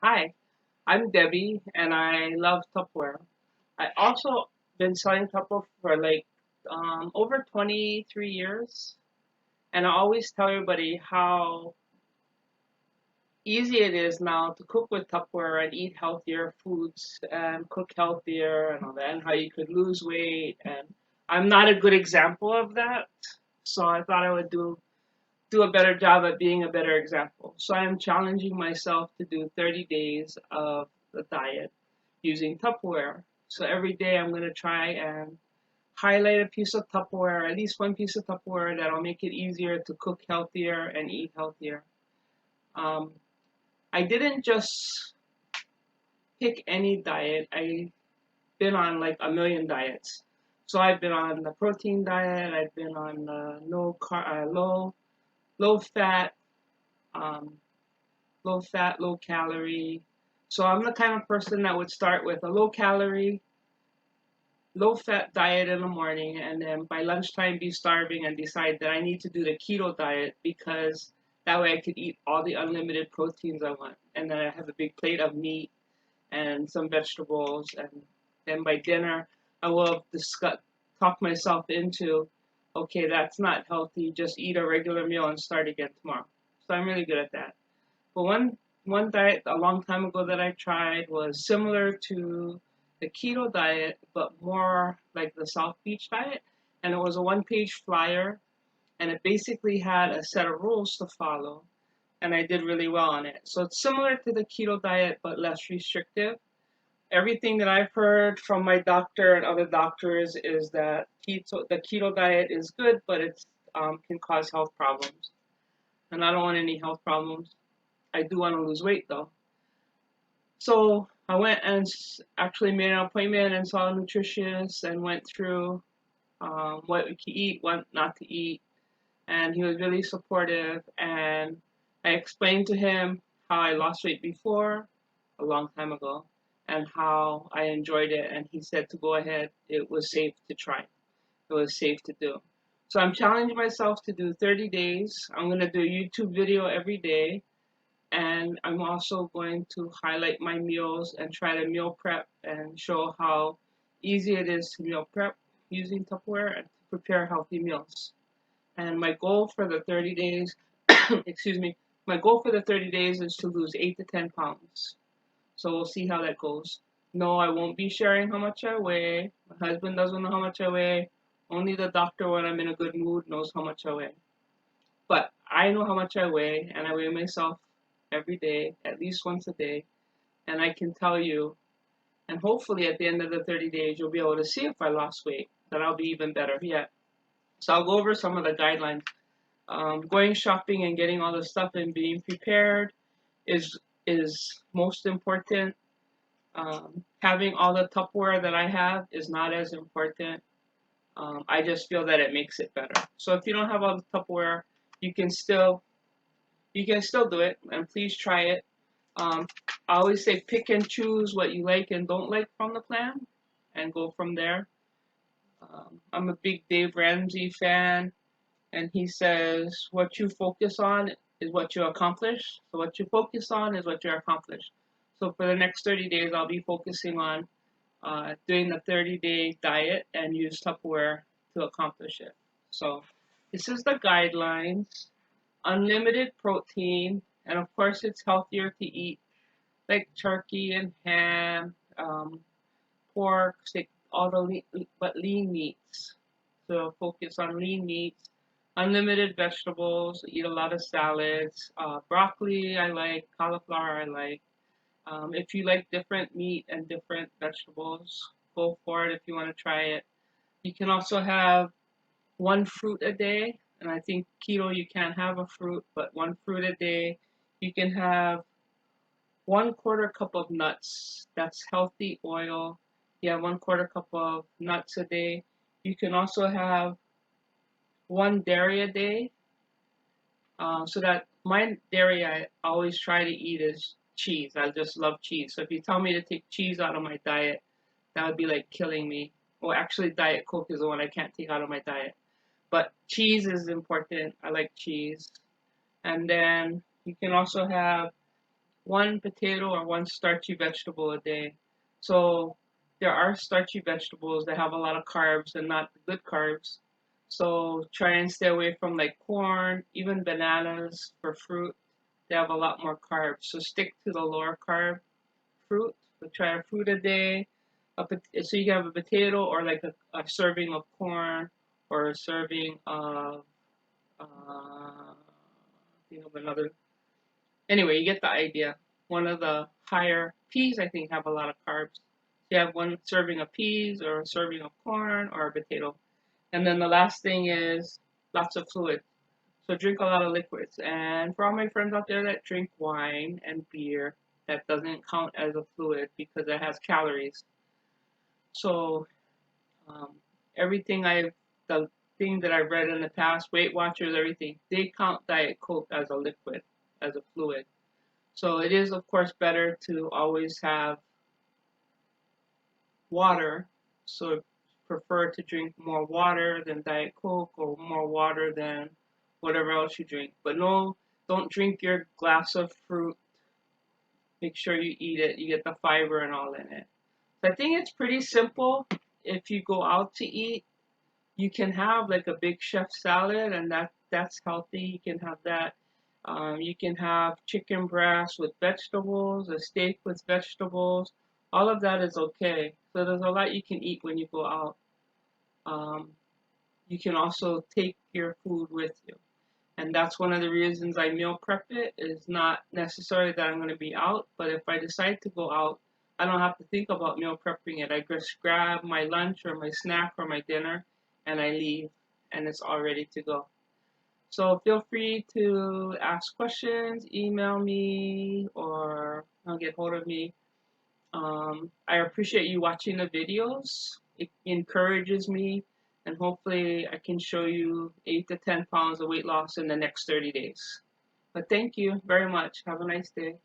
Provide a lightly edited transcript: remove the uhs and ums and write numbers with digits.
Hi, I'm Debbie and I love Tupperware. I also been selling Tupperware for over 23 years, and I always tell everybody how easy it is now to cook with Tupperware and eat healthier foods and cook healthier and all that, and how you could lose weight. And I'm not a good example of that, so I thought I would do a better job at being a better example. So I'm challenging myself to do 30 days of the diet using Tupperware. So every day I'm going to try and highlight a piece of Tupperware, at least one piece of Tupperware that'll make it easier to cook healthier and eat healthier. Um, I didn't just pick any diet. I've been on like a million diets. So I've been on the protein diet. I've been on low fat, um, low calorie. So I'm the kind of person that would start with a low calorie, low fat diet in the morning, and then by lunchtime be starving and decide that I need to do the keto diet because that way I could eat all the unlimited proteins I want. And then I have a big plate of meat and some vegetables. And then by dinner, I will have talked myself into, okay, that's not healthy. Just eat a regular meal and start again tomorrow. So I'm really good at that. But one diet a long time ago that I tried was similar to the keto diet, but more like the South Beach diet. And it was a one-page flyer, and it basically had a set of rules to follow. And I did really well on it. So it's similar to the keto diet, but less restrictive. Everything that I've heard from my doctor and other doctors is that the keto diet is good, but it can cause health problems. And I don't want any health problems. I do want to lose weight though. So I went and actually made an appointment and saw a nutritionist and went through what we could eat, what not to eat. And he was really supportive. And I explained to him how I lost weight before, a long time ago, and how I enjoyed it. And he said to go ahead. It was safe to try. It was safe to do. So I'm challenging myself to do 30 days. I'm going to do a YouTube video every day, and I'm also going to highlight my meals and try to meal prep and show how easy it is to meal prep using Tupperware and to prepare healthy meals. And my goal for the 30 days, excuse me, my goal for the 30 days is to lose 8 to 10 pounds. So we'll see how that goes. No, I won't be sharing how much I weigh. My husband doesn't know how much I weigh. Only the doctor, when I'm in a good mood, knows how much I weigh. But I know how much I weigh, and I weigh myself every day, at least once a day. And I can tell you, and hopefully at the end of the 30 days, you'll be able to see if I lost weight. Then I'll be even better yet. So I'll go over some of the guidelines. Going shopping and getting all the stuff and being prepared is most important. Having all the Tupperware that I have is not as important. I just feel that it makes it better. So if you don't have all the Tupperware, you can still do it, and please try it. I always say pick and choose what you like and don't like from the plan, and go from there. I'm a big Dave Ramsey fan, and he says what you focus on is what you accomplish. So what you focus on is what you accomplish. So for the next 30 days, I'll be focusing on doing the 30-day diet and use Tupperware to accomplish it. So this is the guidelines. Unlimited protein, and of course it's healthier to eat like turkey and ham, pork, steak, all the but lean meats. So focus on lean meats, unlimited vegetables, eat a lot of salads, broccoli I like, cauliflower I like. If you like different meat and different vegetables, go for it if you want to try it. You can also have one fruit a day, and I think keto you can't have a fruit, but one fruit a day. You can have 1/4 cup of nuts. That's healthy oil. Yeah, 1/4 cup of nuts a day. You can also have one dairy a day. So that my dairy I always try to eat is cheese. I just love cheese. So if you tell me to take cheese out of my diet, that would be like killing me. Well, actually, Diet Coke is the one I can't take out of my diet. But cheese is important. I like cheese. And then you can also have one potato or one starchy vegetable a day. So there are starchy vegetables that have a lot of carbs and not the good carbs. So try and stay away from like corn, even bananas for fruit. They have a lot more carbs. So stick to the lower carb fruit. So try a fruit a day. So you can have a potato or like a serving of corn or a serving of think of another. Anyway, you get the idea. One of the higher peas, I think, have a lot of carbs. You have one serving of peas or a serving of corn or a potato. And then the last thing is lots of fluid. So drink a lot of liquids. And for all my friends out there that drink wine and beer, that doesn't count as a fluid because it has calories. So um, everything the thing that I've read in the past, Weight Watchers, everything, they count Diet Coke as a liquid, as a fluid. So it is, of course, better to always have water. So prefer to drink more water than Diet Coke or more water than whatever else you drink. But no, don't drink your glass of fruit. Make sure you eat it. You get the fiber and all in it. So I think it's pretty simple. If you go out to eat, you can have like a big chef salad, and that's healthy. You can have that. You can have chicken breast with vegetables, a steak with vegetables. All of that is okay. So there's a lot you can eat when you go out. Um, you can also take your food with you. And that's one of the reasons I meal prep it. Is not necessarily that I'm going to be out, but if I decide to go out, I don't have to think about meal prepping it. I just grab my lunch or my snack or my dinner and I leave, and it's all ready to go. So feel free to ask questions, email me, or get hold of me. I appreciate you watching the videos. It encourages me, and hopefully I can show you 8 to 10 pounds of weight loss in the next 30 days. But thank you very much. Have a nice day.